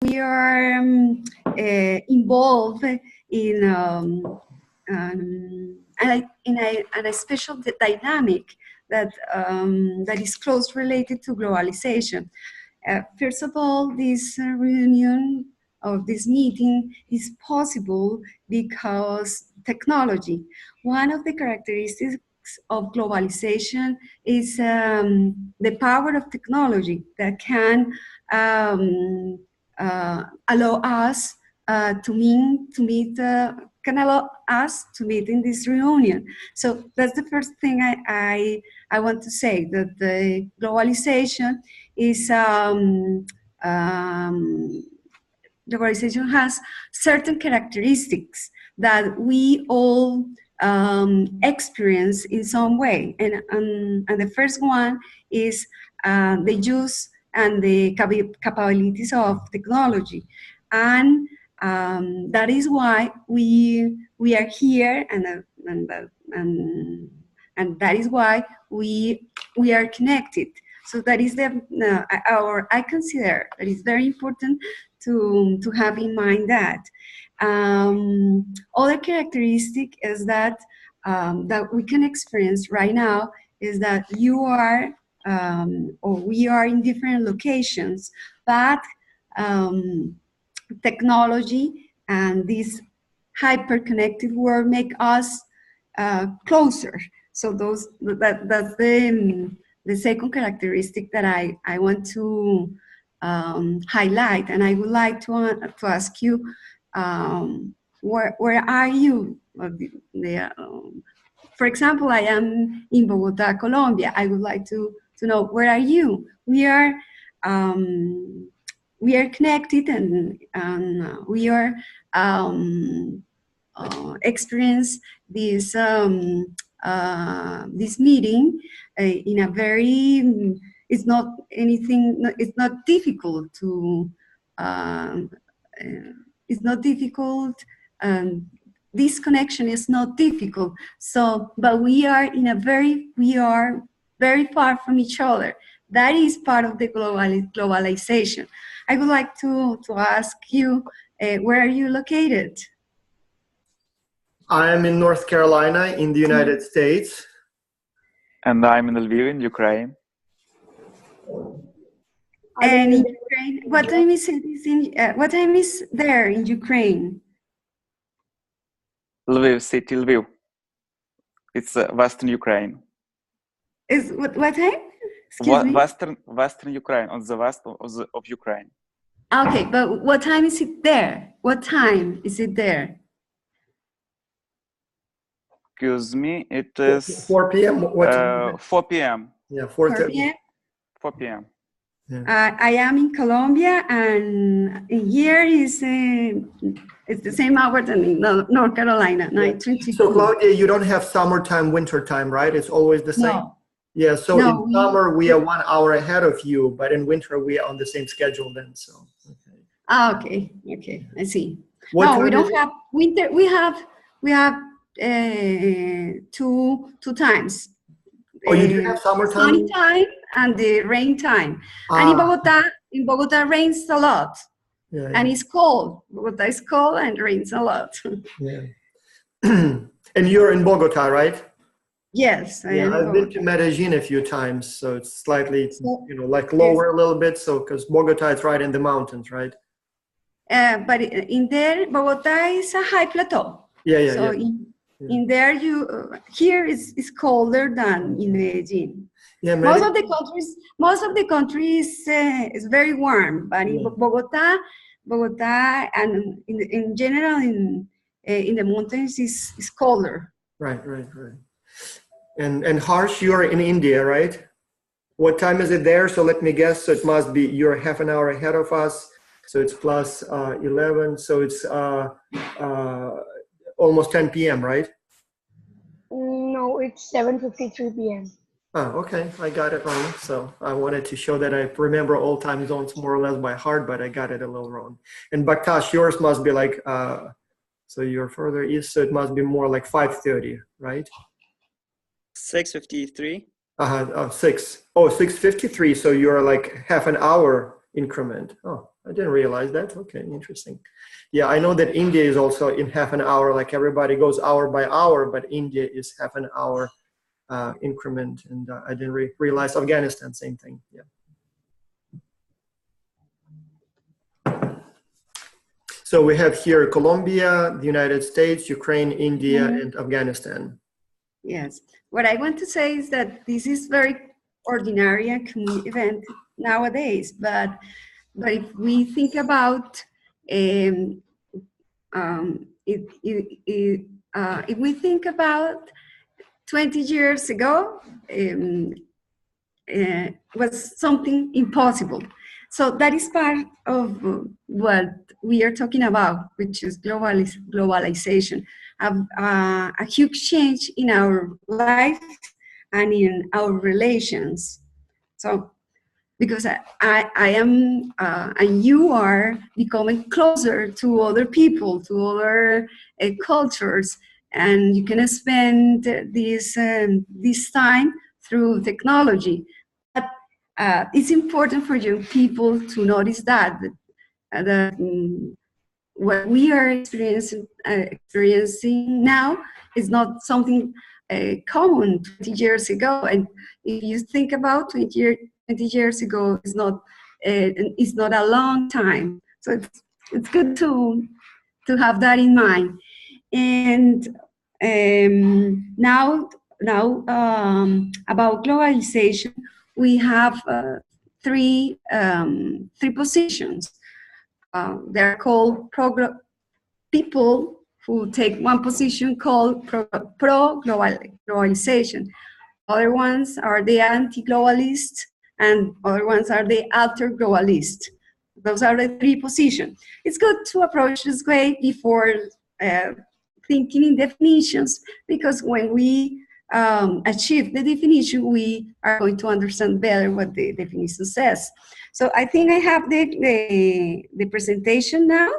we are involved in a special dynamic that that is close related to globalization. First of all, this reunion of this meeting is possible because technology. One of the characteristics of globalization is the power of technology that can allow us to meet can allow us to meet in this reunion. So that's the first thing I want to say, that the globalization is globalization has certain characteristics that we all experience in some way, and the first one is the use and the capabilities of technology, and that is why we are here, and that is why we are connected. So that is I consider that it's very important to have in mind that. Other characteristic is that that we can experience right now is that you are or we are in different locations, but technology and this hyper-connected world make us closer. So that's the second characteristic that I want to highlight, and I would like to ask you, where are you? For example, I am in Bogota, Colombia. I would like to know, where are you? We are connected, and we are experience this this meeting in a very, it's not anything, it's not difficult to it's not difficult, this connection is not difficult. So, but we are very far from each other. That is part of the globalization. I would like to ask you, where are you located? I am in North Carolina in the United States. And I'm in Lviv, in Ukraine. And in Ukraine, what time is it? What time is there in Ukraine? Lviv city, Lviv. It's Western Ukraine. Is what time? Excuse me? Western Ukraine, on the west of Ukraine. Okay, but what time is it there? What time is it there? Excuse me, it is 4 p.m. What time? 4 p.m. Yeah, 4 p.m. 4 p.m. Yeah. I am in Colombia, and here is it's the same hour than in North Carolina, 9:22. So Claudia, you don't have summertime, wintertime, right? It's always the same. No. Yeah. So in summer we are 1 hour ahead of you, but in winter we are on the same schedule then. So. Okay. Okay. Okay. I see. What we don't have winter. We have two times. Oh, you do have summertime? Sunny time and the rain time. And in Bogota rains a lot. Yeah. And it's cold. Bogota is cold and rains a lot. Yeah. And you're in Bogota, right? Yes, I am. I've been to Medellin a few times, so it's slightly, like lower a little bit. So, because Bogota is right in the mountains, right? But in there, Bogota is a high plateau. Yeah. So in there, here is colder than in Medellin. Yeah, most of the countries is very warm, but in Bogota, and in general in the mountains is colder. Right. And Harsh, you're in India, right? What time is it there? So let me guess. So it must be, you're half an hour ahead of us. So it's plus 11. So it's almost 10 p.m., right? No, it's 7:53 p.m. Oh, okay. I got it wrong. So I wanted to show that I remember all time zones more or less by heart, but I got it a little wrong. And Baktash, yours must be like, so you're further east, so it must be more like 5:30, right? 6:53. 6. Oh, 6:53. So you're like half an hour increment. Oh, I didn't realize that. Okay, interesting. Yeah, I know that India is also in half an hour, like everybody goes hour by hour, but India is half an hour increment. And I didn't realize Afghanistan, same thing. Yeah. So we have here Colombia, the United States, Ukraine, India, and Afghanistan. Yes. What I want to say is that this is very ordinary and common event nowadays, but if we think about if we think about 20 years ago, was something impossible. So that is part of what we are talking about, which is globalization, a huge change in our life and in our relations. So because I am and you are becoming closer to other people, to other cultures, and you can spend this time through technology. But it's important for young people to notice that what we are experiencing now is not something common 20 years ago. And if you think about 20 years ago, it's not a long time. So it's good to have that in mind. And now about globalization, we have three positions. They're called people who take one position called pro-globalization. Other ones are the anti-globalists, and other ones are the alter-globalists. Those are the three positions. It's good to approach this way before thinking in definitions, because when we achieve the definition, we are going to understand better what the definition says. So I think I have the presentation now.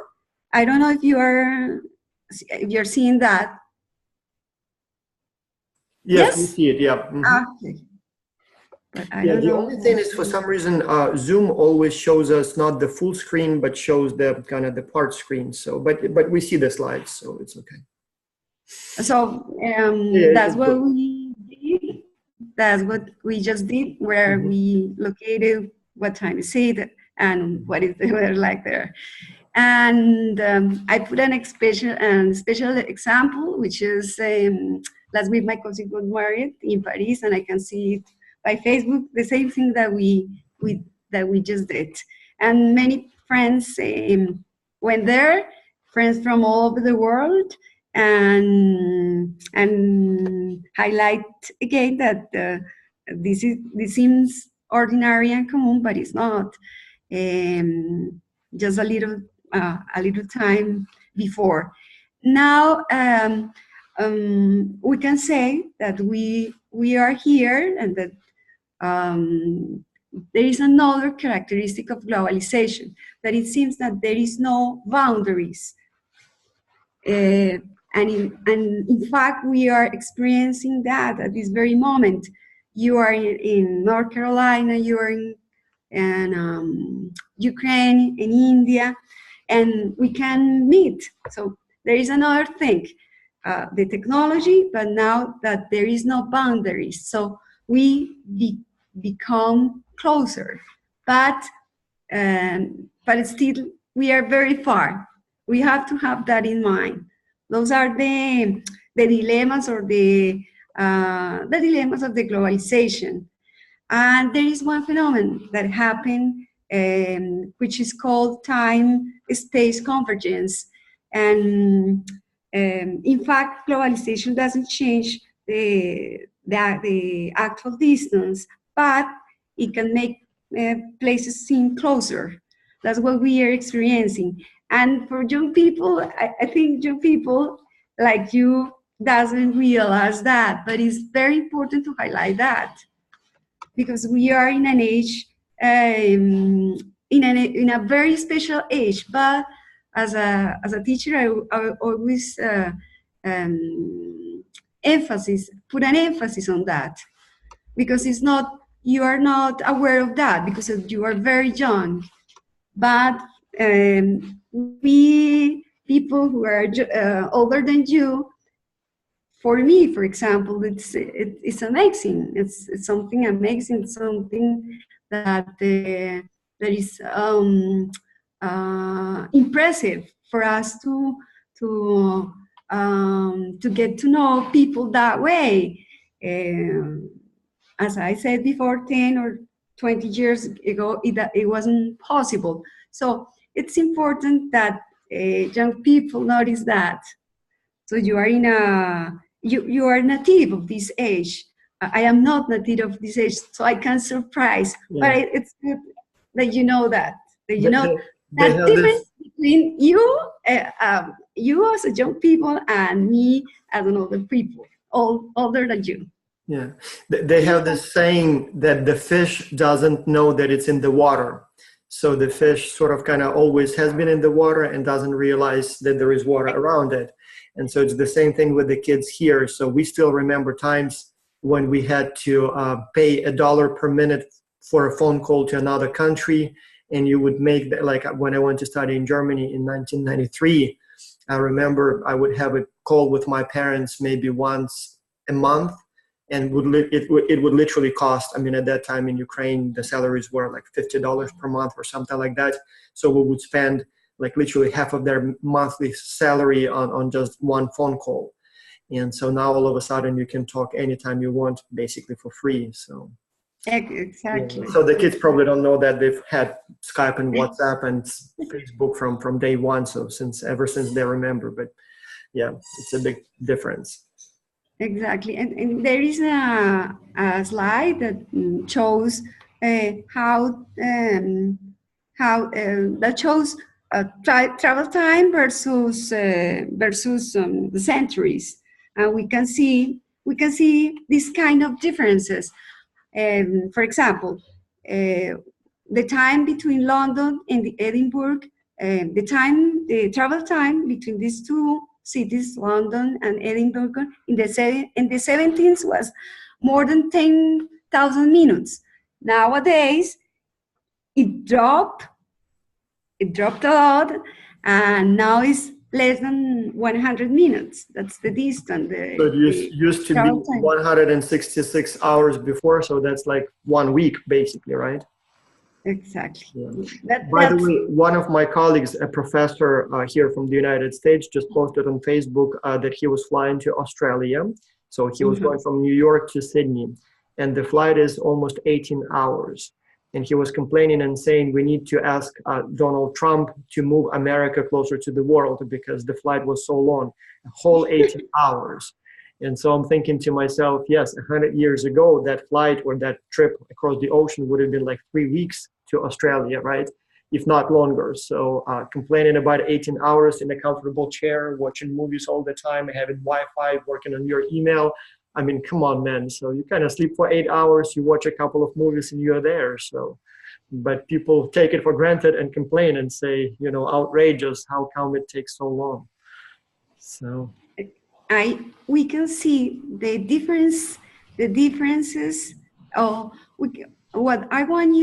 I don't know if you're seeing that. Yes, we see it. Yeah. Okay. Yeah, the only thing is, for some reason, Zoom always shows us not the full screen, but shows the kind of the part screen. So, but we see the slides, so it's okay. So that's what we did. That's what we just did, where we located what time is it and what is the weather like there. And I put an special example, which is last week my cousin got married in Paris, and I can see it by Facebook, the same thing that we just did. And many friends went there, friends from all over the world, and highlight again that this seems ordinary and common, but it's not. Just a little time before. Now we can say that we are here, and that there is another characteristic of globalization, that it seems that there is no boundaries. And in fact, we are experiencing that at this very moment. You are in North Carolina, you are in Ukraine, in India, and we can meet. So there is another thing, the technology, but now that there is no boundaries, so we become closer, but still we are very far. We have to have that in mind. Those are the dilemmas, or the dilemmas of the globalization. And there is one phenomenon that happened, which is called time-space convergence. And in fact, globalization doesn't change the actual distance, but it can make places seem closer. That's what we are experiencing. And for young people, I think young people like you doesn't realize that, but it's very important to highlight that, because we are in an age, in a very special age. But as a teacher, I always put an emphasis on that, because it's not, you are not aware of that because you are very young. But we people who are older than you, for me, for example, it's amazing. It's something amazing, something that is impressive for us to get to know people that way. As I said before, 10 or 20 years ago, it wasn't possible. So it's important that young people notice that. So you are you are native of this age. I am not native of this age, so I can surprise. Yeah. But it's good that you know that you know They that have difference this, between you as a young people and me as an older people, older than you. yeah, they have this saying that the fish doesn't know that it's in the water. So the fish sort of kind of always has been in the water and doesn't realize that there is water around it. And so it's the same thing with the kids here. So we still remember times when we had to pay $1 per minute for a phone call to another country. And you would make that, like when I went to study in Germany in 1993, I remember I would have a call with my parents maybe once a month, and it would literally cost, I mean, at that time in Ukraine, the salaries were like $50 per month or something like that. So we would spend like literally half of their monthly salary on just one phone call. And so now all of a sudden you can talk anytime you want, basically for free. So Exactly. yeah. So the kids probably don't know that they've had Skype and WhatsApp and Facebook from day one. So ever since they remember, but yeah, it's a big difference. Exactly, and there is a slide that shows how that shows travel time versus the centuries, and we can see these kind of differences. For example, the time between London and Edinburgh, the travel time between these two cities, London and Edinburgh, in the 17th was more than 10,000 minutes. Nowadays, it dropped a lot, and now it's less than 100 minutes. That's the distance. So it used to be 166 hours before, so that's like 1 week basically, right? Exactly. Yeah. By the way, one of my colleagues, a professor here from the United States, just posted on Facebook that he was flying to Australia. So he was going from New York to Sydney, and the flight is almost 18 hours. And he was complaining and saying, we need to ask Donald Trump to move America closer to the world because the flight was so long, a whole 18 hours. And so I'm thinking to myself, yes, 100 years ago, that flight or that trip across the ocean would have been like 3 weeks to Australia, right? If not longer. So complaining about 18 hours in a comfortable chair, watching movies all the time, having Wi-Fi, working on your email. I mean, come on, man. So you kind of sleep for 8 hours, you watch a couple of movies and you're there. So, but people take it for granted and complain and say, you know, outrageous, how come it takes so long? So we can see the differences. What I want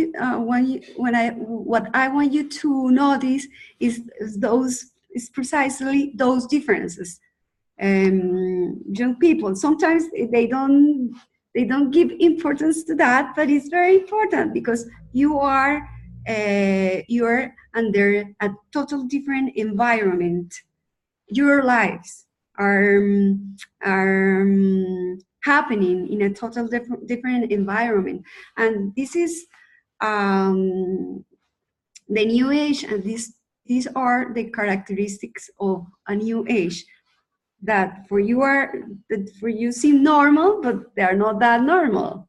you to notice is precisely those differences. Young people sometimes they don't give importance to that, but it's very important because you are under a total different environment. Your lives are happening in a total different environment, and this is the new age, and these are the characteristics of a new age that for you seem normal, but they are not that normal.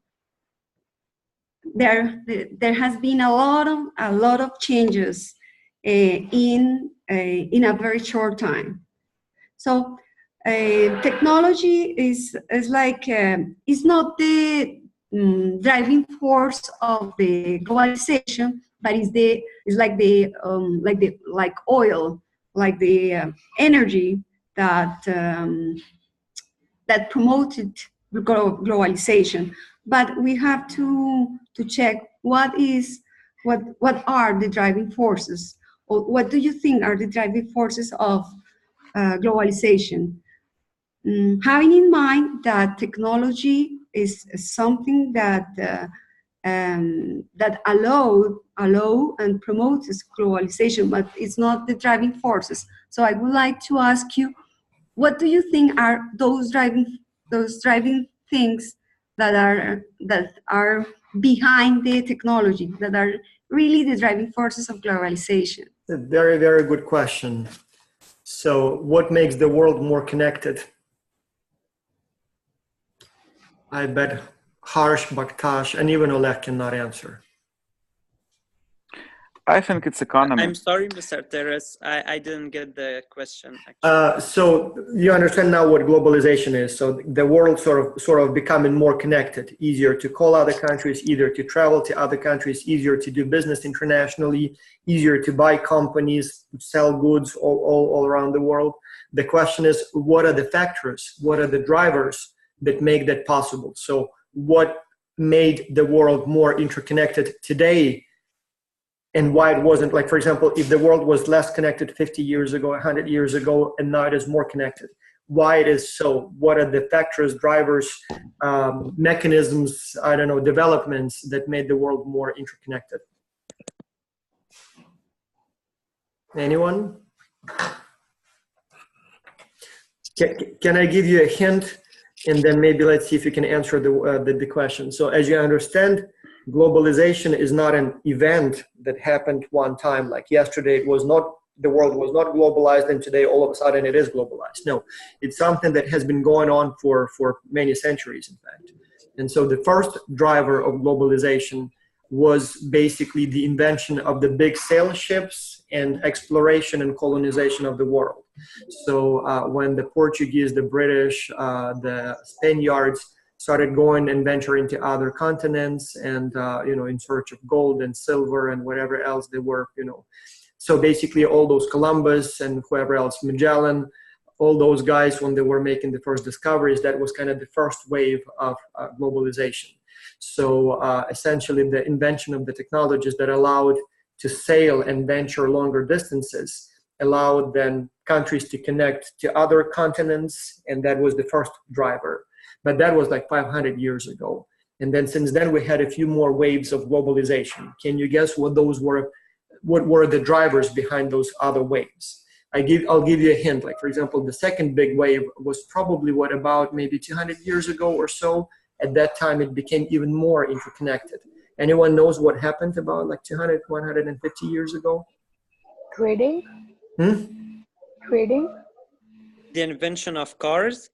There has been a lot of changes in a very short time. So technology is like is not the driving force of the globalization, but is like oil, like the energy that promoted globalization. But we have to check what are the driving forces or what do you think are the driving forces of globalization? Having in mind that technology is something that that allow and promotes globalization, but it's not the driving forces. So I would like to ask you, what do you think are those driving things that are behind the technology, that are really the driving forces of globalization? A very, very good question. So what makes the world more connected? I bet Harsh, Bakhtash, and even Oleg cannot answer. I think it's economy. I'm sorry, Mr. Teres, I didn't get the question. So you understand now what globalization is. So the world sort of becoming more connected, easier to call other countries, easier to travel to other countries, easier to do business internationally, easier to buy companies, sell goods all around the world. The question is, what are the factors? What are the drivers that make that possible? So what made the world more interconnected today, and why it wasn't? Like, for example, if the world was less connected 50 years ago, 100 years ago, and now it is more connected, why it is so? What are the factors, drivers, mechanisms, I don't know, developments that made the world more interconnected? Anyone? Can I give you a hint? And then maybe let's see if you can answer the question. So as you understand, globalization is not an event that happened one time. Like yesterday, it was not, the world was not globalized, and today all of a sudden it is globalized. No, it's something that has been going on for many centuries, in fact. And so the first driver of globalization was basically the invention of the big sail ships and exploration and colonization of the world. So when the Portuguese, the British, the Spaniards started going and venturing to other continents and, in search of gold and silver and whatever else they were, So basically all those Columbus and whoever else, Magellan, all those guys, when they were making the first discoveries, that was kind of the first wave of globalization. So essentially the invention of the technologies that allowed to sail and venture longer distances allowed then countries to connect to other continents, and that was the first driver. But that was like 500 years ago. And then since then we had a few more waves of globalization. Can you guess what those were? What were the drivers behind those other waves? I'll give you a hint. Like, for example, the second big wave was probably about maybe 200 years ago or so. At that time, it became even more interconnected. Anyone knows what happened about like 200, 150 years ago? Trading? Trading? The invention of cars?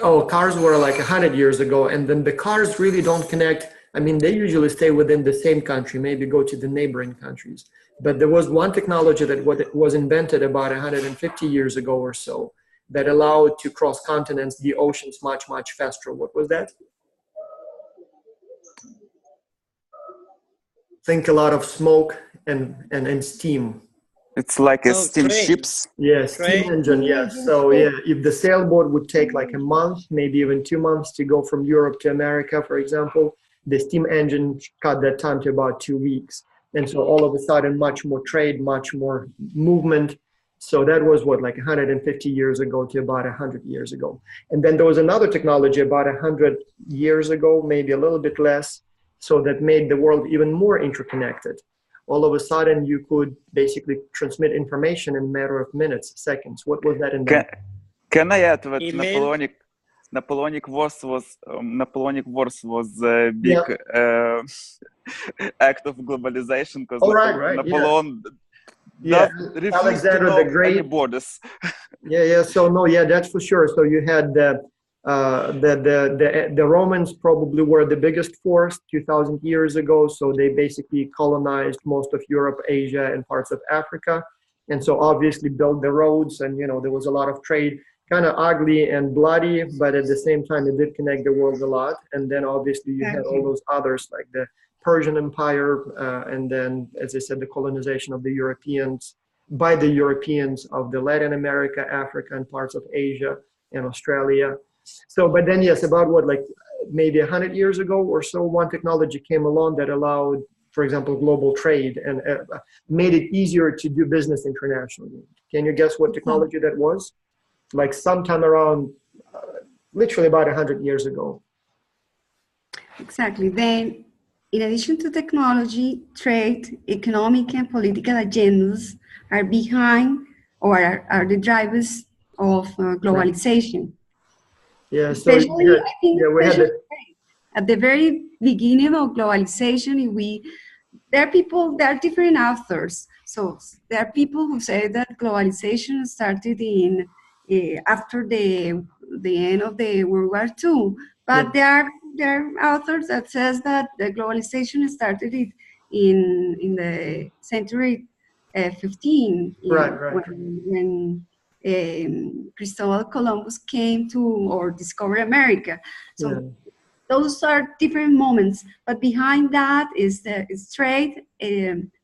Oh, cars were like 100 years ago. And then the cars really don't connect. I mean, they usually stay within the same country, maybe go to the neighboring countries. But there was one technology that was invented about 150 years ago or so that allowed to cross continents, the oceans much, much faster. What was that? Think a lot of smoke and steam. It's like a steam train. ships. Yeah, steam engine, yes. So yeah, if the sailboat would take like a month, maybe even 2 months to go from Europe to America, for example, the steam engine cut that time to about 2 weeks. And so all of a sudden, much more trade, much more movement. So that was what, like 150 years ago to about 100 years ago. And then there was another technology about 100 years ago, maybe a little bit less, so that made the world even more interconnected. All of a sudden, you could basically transmit information in a matter of minutes, seconds. What was that invention? Can I add that Email? Napoleonic Wars was a big act of globalization, because Napoleon Alexander the Great. Any borders. So no, that's for sure. So you had the Romans probably were the biggest force 2,000 years ago. So they basically colonized most of Europe, Asia, and parts of Africa. And so obviously built the roads, and there was a lot of trade, kind of ugly and bloody, but at the same time it did connect the world a lot. And then obviously you had all those others like the Persian Empire, and then, as I said, the colonization of the Europeans by the Europeans of the Latin America, Africa, and parts of Asia and Australia. So, but then yes, about what, like maybe 100 years ago or so, one technology came along that allowed for example, global trade and made it easier to do business internationally. Can you guess what technology that was? Like sometime around, literally about 100 years ago. Exactly. Then, in addition to technology, trade, economic, and political agendas are behind or are the drivers of globalization. Yeah, so Especially, I think, we had especially at the very beginning of globalization, there are different authors. So there are people who say that globalization started after the end of the World War II, but there are authors that says that the globalization started in the century 15, when Cristobal Columbus came to or discovered America. So those are different moments, but behind that is trade,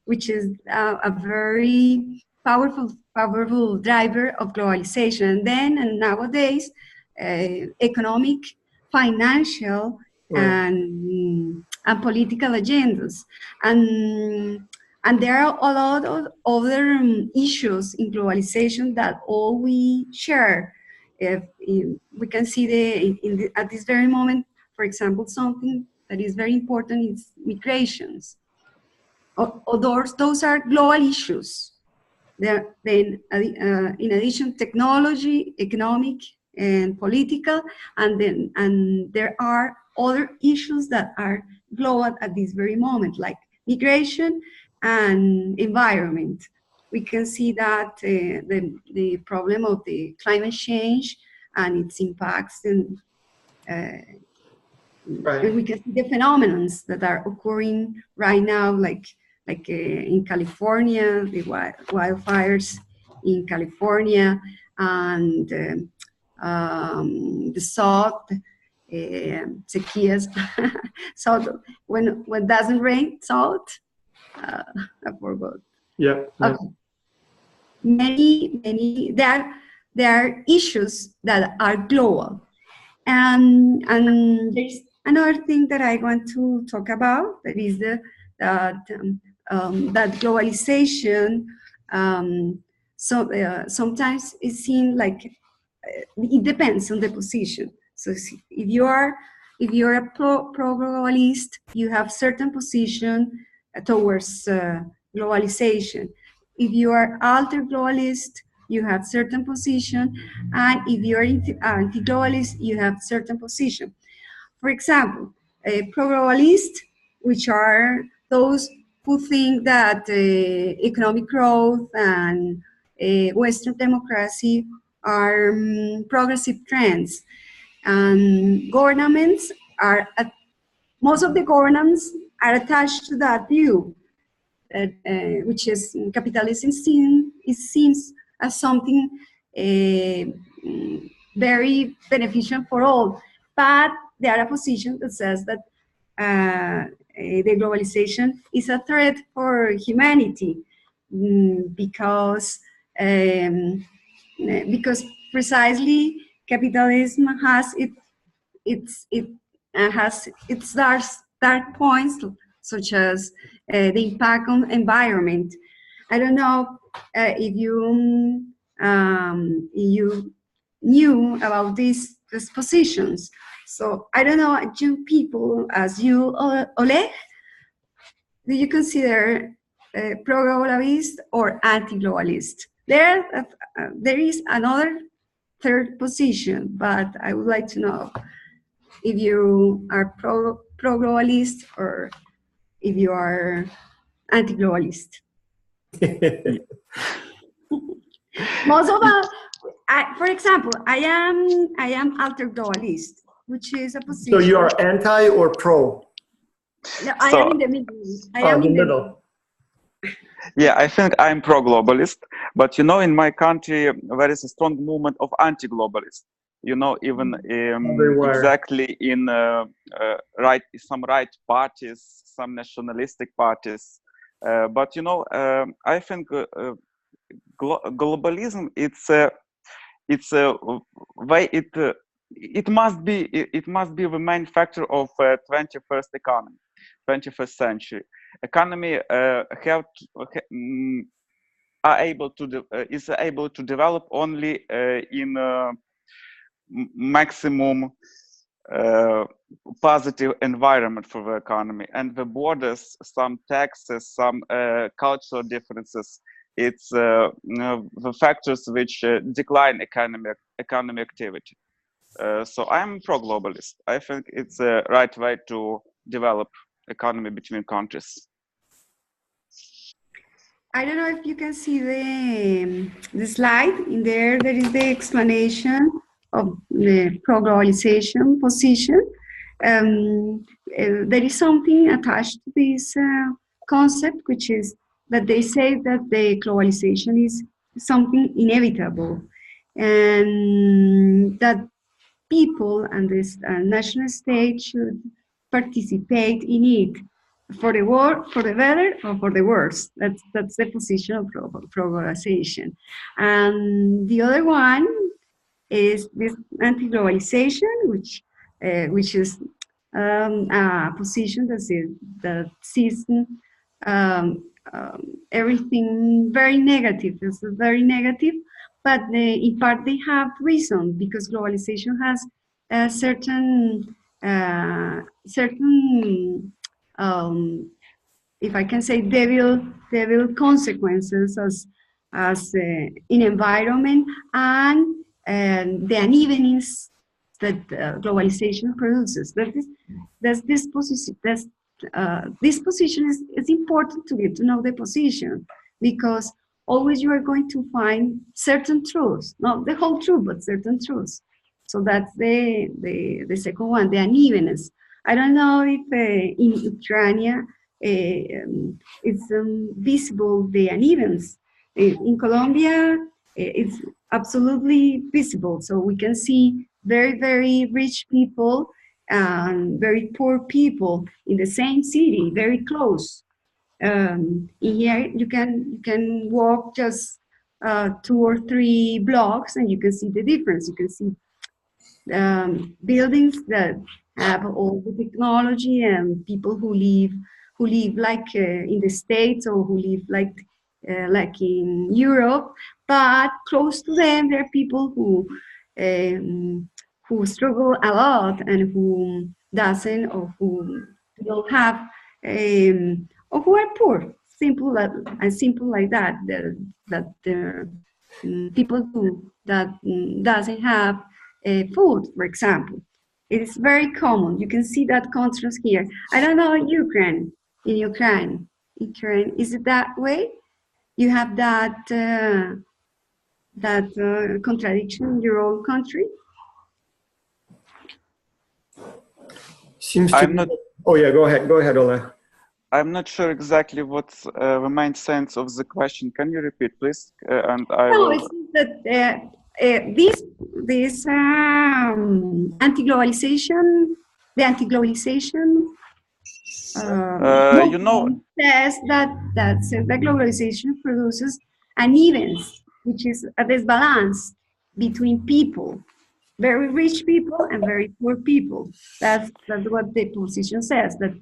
which is a very powerful driver of globalization. And then and nowadays, economic, financial, and political agendas, and there are a lot of other issues in globalization that all we share. If we can see at this very moment, for example, something that is very important is migrations. Those are global issues. Then, in addition, technology, economic, and political, and there are other issues that are global at this very moment, like migration and environment. We can see that the problem of the climate change and its impacts, and we can see the phenomena that are occurring right now, like in California, the wildfires in California, and the salt, sequías. So when doesn't rain, salt. I forgot. Yeah. Okay. Many. There are issues that are global, and there's another thing that I want to talk about. That is that globalization. Sometimes it seems like it depends on the position. So if you're a pro-globalist, you have certain position towards globalization. If you are alter-globalist, you have certain position, and if you're anti-globalist, you have certain position. For example, pro-globalist, which are those who think that economic growth and Western democracy are progressive trends. And governments most of the governments are attached to that view, which is capitalism seems as something very beneficial for all. But there are a position that says that the globalization is a threat for humanity because precisely capitalism has its dark points, such as the impact on environment. I don't know if you knew about these positions. So I don't know, young people, as you, Oleg, do you consider pro-globalist or anti-globalist? There is another third position, but I would like to know if you are pro-globalist or if you are anti-globalist. Most of for example, I am alter-globalist, which is a position. So you are anti or pro? No, I am in the middle. I am in the middle. Yeah, I think I'm pro-globalist, but you know, in my country, there is a strong movement of anti-globalist. You know, even exactly in some right parties, some nationalistic parties. But you know, I think globalism it must be the main factor of 21st economy, 21st century. economy are able to is able to develop only in maximum positive environment for the economy, and the borders, some taxes, some cultural differences, it's the factors which decline economic activity. So I'm pro-globalist. I think it's a right way to develop economy between countries. I don't know if you can see the slide. In there, there is the explanation of the pro-globalization position. There is something attached to this concept, which is that they say that the globalization is something inevitable, and that people and this national state should participate in it for the for the better or for the worse. That's the position of globalization. And the other one is this anti-globalization, which is a position that sees everything very negative. It's very negative, but in part they have reason, because globalization has certain if I can say devil consequences as in environment and the unevenness that globalization produces. This position is important to get to know the position, because always you are going to find certain truths, not the whole truth, but certain truths. So that's the second one, the unevenness. I don't know if in Ukraine it's visible, the unevenness. In Colombia, it's absolutely visible. So we can see very, very rich people and very poor people in the same city, very close. Here you can walk just 2 or 3 blocks and you can see the difference. You can see buildings that have all the technology and people who live like in the States, or who live like in Europe, but close to them there are people who struggle a lot and who doesn't, or who don't have, or who are poor, simple like that. People that doesn't have food, for example. It is very common. You can see that contrast here. I don't know Ukraine. In Ukraine, is it that way? You have that contradiction in your own country? Seems to be. Oh yeah, go ahead, Ola. I'm not sure exactly what's the main sense of the question. Can you repeat, please? And I will. It's that this anti-globalization, the anti-globalization says that globalization produces unevenness, which is a disbalance between people, very rich people and very poor people. That's what the position says, that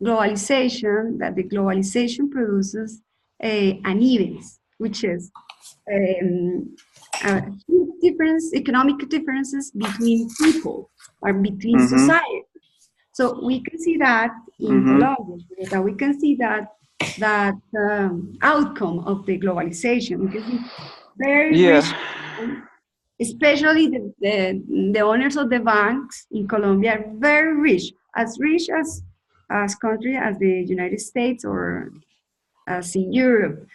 the globalization produces unevenness, which is economic differences between people or between societies. So we can see that in Colombia, that we can see that outcome of the globalization. We can see very rich people, especially the owners of the banks in Colombia, are very rich as country as the United States or as in Europe,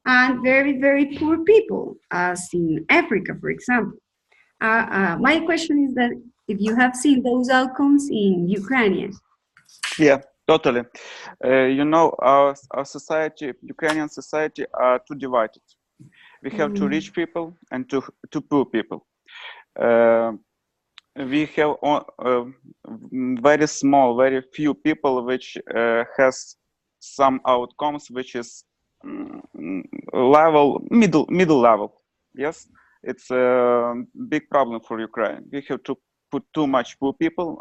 and very, very poor people as in Africa, for example. My question is that if you have seen those outcomes in Ukraine. Yeah, totally. Our society, Ukrainian society, are too divided. We have too rich people and too poor people. We have very small, very few people which has some outcomes which is middle level. Yes, it's a big problem for Ukraine. We have to put too much poor people.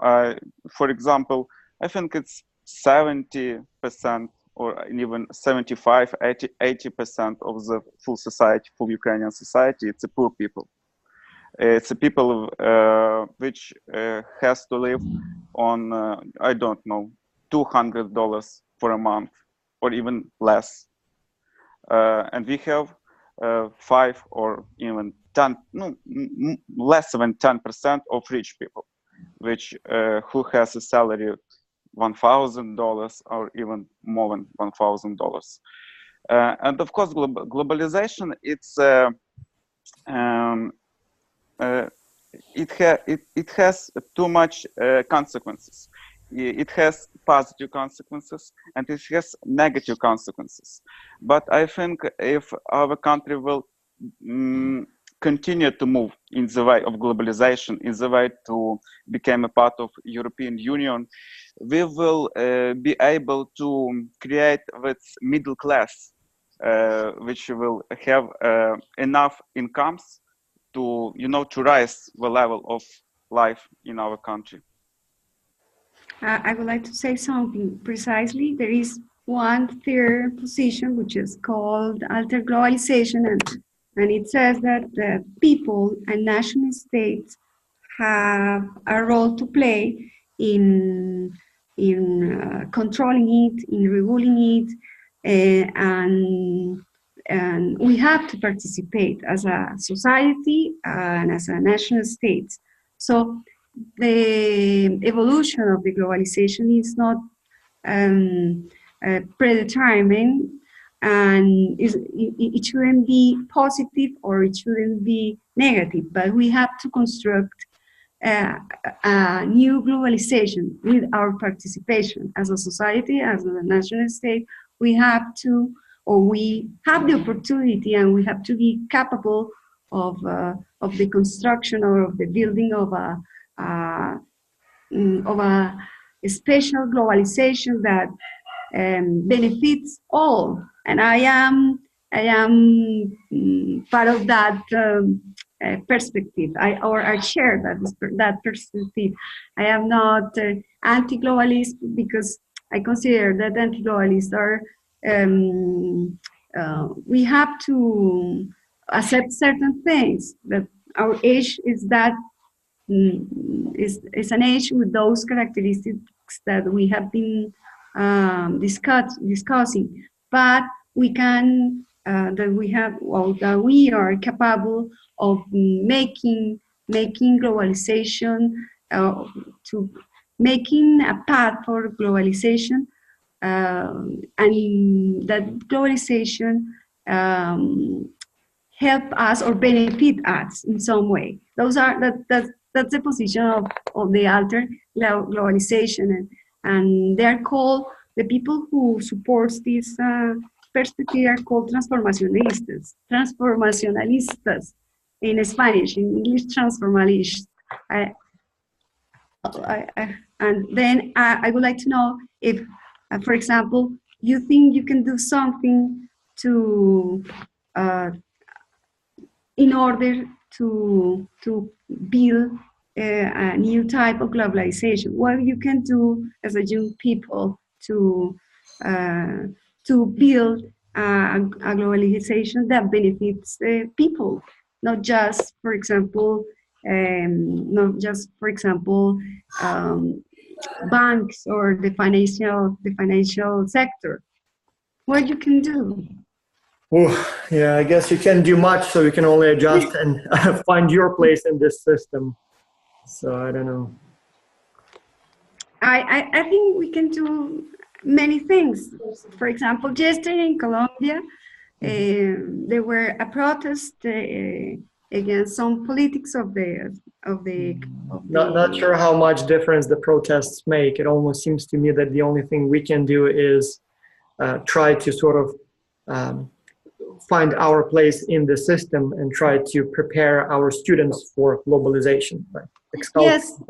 For example, I think it's 70% or even 75, 80% of the full society, full Ukrainian society, it's the poor people. It's the people which has to live on, I don't know, $200 for a month or even less. And we have 5 or even 10, no, less than 10% of rich people, which who has a salary of $1,000 or even more than $1,000. And of course, globalization, it's it has too much consequences. It has positive consequences and it has negative consequences. But I think if our country will continue to move in the way of globalization, in the way to become a part of European Union, we will be able to create this middle class, which will have enough incomes to, to rise the level of life in our country. I would like to say something precisely. There is one third position which is called alter globalization, and it says that the people and national states have a role to play in controlling it, in reguling it, and we have to participate as a society and as a national state. So the evolution of the globalization is not predetermined, and it shouldn't be positive or it shouldn't be negative, but we have to construct a new globalization with our participation as a society, as a national state. We have to, or we have the opportunity, and we have to be capable of the construction or of the building of a special globalization that benefits all. And I am part of that perspective. I share that perspective. I am not anti-globalist because I consider that anti-globalists are. We have to accept certain things. That our age is that. Is an age with those characteristics that we have been discussing, but we can that we are capable of making globalization, to making a path for globalization, and that globalization help us or benefit us in some way. That's the position of the alter globalization, and they're called, the people who supports this perspective are called transformacionistas in Spanish, in English transformalists. And then I would like to know if, for example, you think you can do something to in order to build a new type of globalization. What you can do as a young people to build a globalization that benefits people, not just, for example, banks or the financial sector. What you can do? Oh, yeah, I guess you can't do much, so you can only adjust and find your place in this system. So I don't know. I think we can do many things. For example, yesterday in Colombia, there were a protest against some politics of the. Not sure how much difference the protests make. It almost seems to me that the only thing we can do is try to sort of find our place in the system and try to prepare our students for globalization. Right? Yes,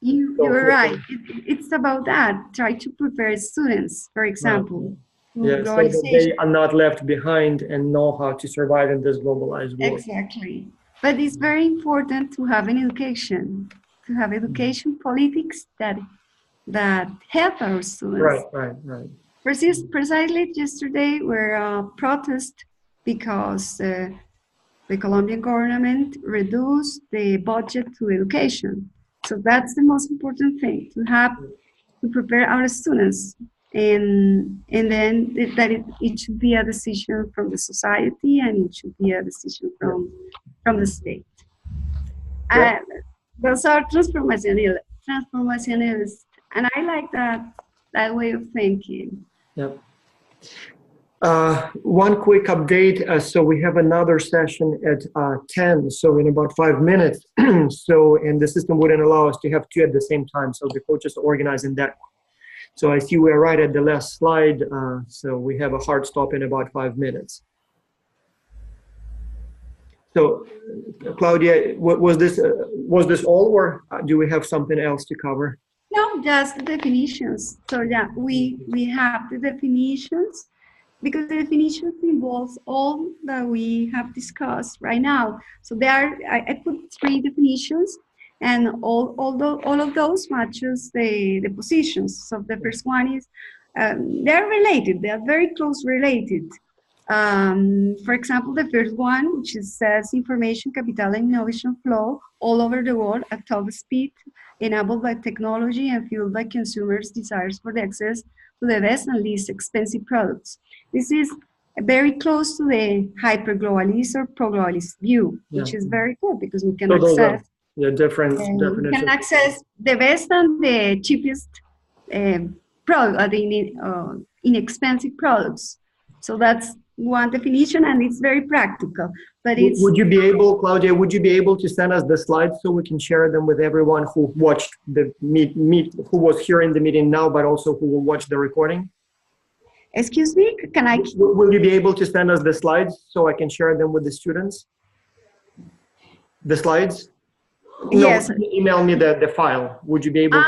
you're right. It's about that. Try to prepare students, for example. Yeah, so that they are not left behind and know how to survive in this globalized world. Exactly. But it's very important to have an education, to have education politics that help our students. Right. Precisely yesterday were protests because the Colombian government reduced the budget to education. So that's the most important thing, to prepare our students. And then it should be a decision from the society, and it should be a decision from the state. Those are transformationalists, and I like that way of thinking. Yep. One quick update. So we have another session at 10, so in about 5 minutes. So, and the system wouldn't allow us to have two at the same time, so the coaches are organizing that one. So I see we're right at the last slide, so we have a hard stop in about 5 minutes. So, Claudia, was this all, or do we have something else to cover? No, just the definitions. So yeah, we have the definitions, because the definitions involves all that we have discussed right now. So I put 3 definitions, and all of those matches the positions. So the first one is, they're related, they are very close related. For example, the first one, which says information, capital, and innovation flow all over the world at top speed, enabled by technology and fueled by consumers' desires for the access to the best and least expensive products. This is very close to the hyper-globalist or pro-globalist view, which is very good, because we can access different definitions. We can access the best and the cheapest product, inexpensive products. So that's one definition, and it's very practical. But would you be able, Claudia, would you be able to send us the slides so we can share them with everyone who watched the who was here in the meeting now, but also who will watch the recording? Excuse me, can I? Will you be able to send us the slides so I can share them with the students? The slides? Yes. No, email me the file. Would you be able?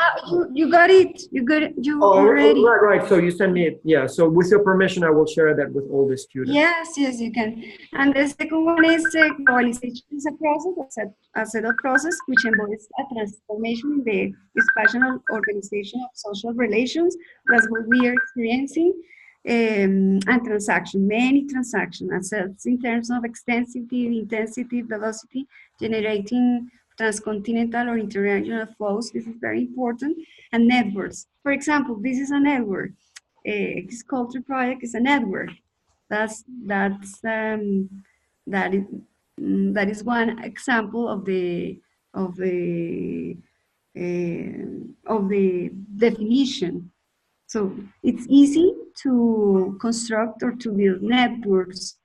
You got it. You got it. You already. Right. So you send me it. Yeah. So with your permission, I will share that with all the students. Yes, you can. And the second one is globalization is a process, a set of process which embodies a transformation in the dysfunctional organization of social relations. That's what we are experiencing. And transaction, many transactions, assets in terms of extensity, intensity, velocity, generating transcontinental or interregional flows. This is very important. And networks. For example, this is a network. This culture project is a network. That is one example of the definition. So it's easy to construct or to build networks,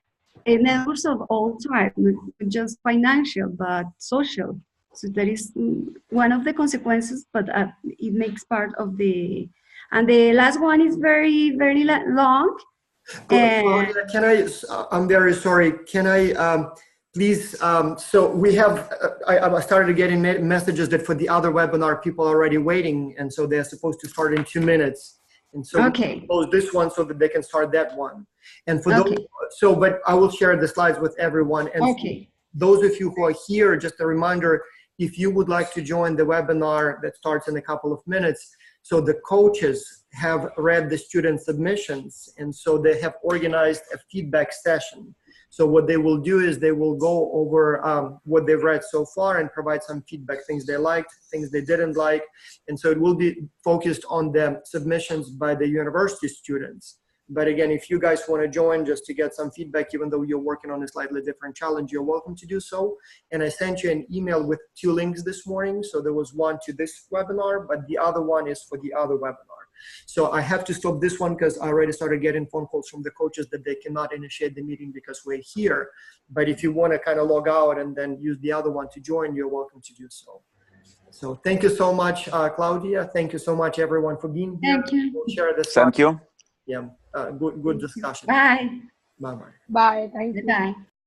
networks of all types, not just financial, but social. So that is one of the consequences, but it makes part of the, and the last one is very, very long. Can I, I'm very sorry, can I please, so we have, I started getting messages that for the other webinar, people are already waiting, and so they're supposed to start in 2 minutes. And so we close this one so that they can start that one. And for those, so, but I will share the slides with everyone. And those of you who are here, just a reminder, if you would like to join the webinar that starts in a couple of minutes, so the coaches have read the student submissions, and so they have organized a feedback session. So what they will do is they will go over what they've read so far and provide some feedback, things they liked, things they didn't like. And so it will be focused on the submissions by the university students. But again, if you guys want to join just to get some feedback, even though you're working on a slightly different challenge, you're welcome to do so. And I sent you an email with 2 links this morning. So there was one to this webinar, but the other one is for the other webinar. So I have to stop this one because I already started getting phone calls from the coaches that they cannot initiate the meeting because we're here. But if you want to kind of log out and then use the other one to join, you're welcome to do so. So thank you so much, Claudia. Thank you so much, everyone, for being here. Thank you. We'll share this. Thank you. Yeah, good discussion. Bye. Bye-bye. Bye. Thank you. Bye.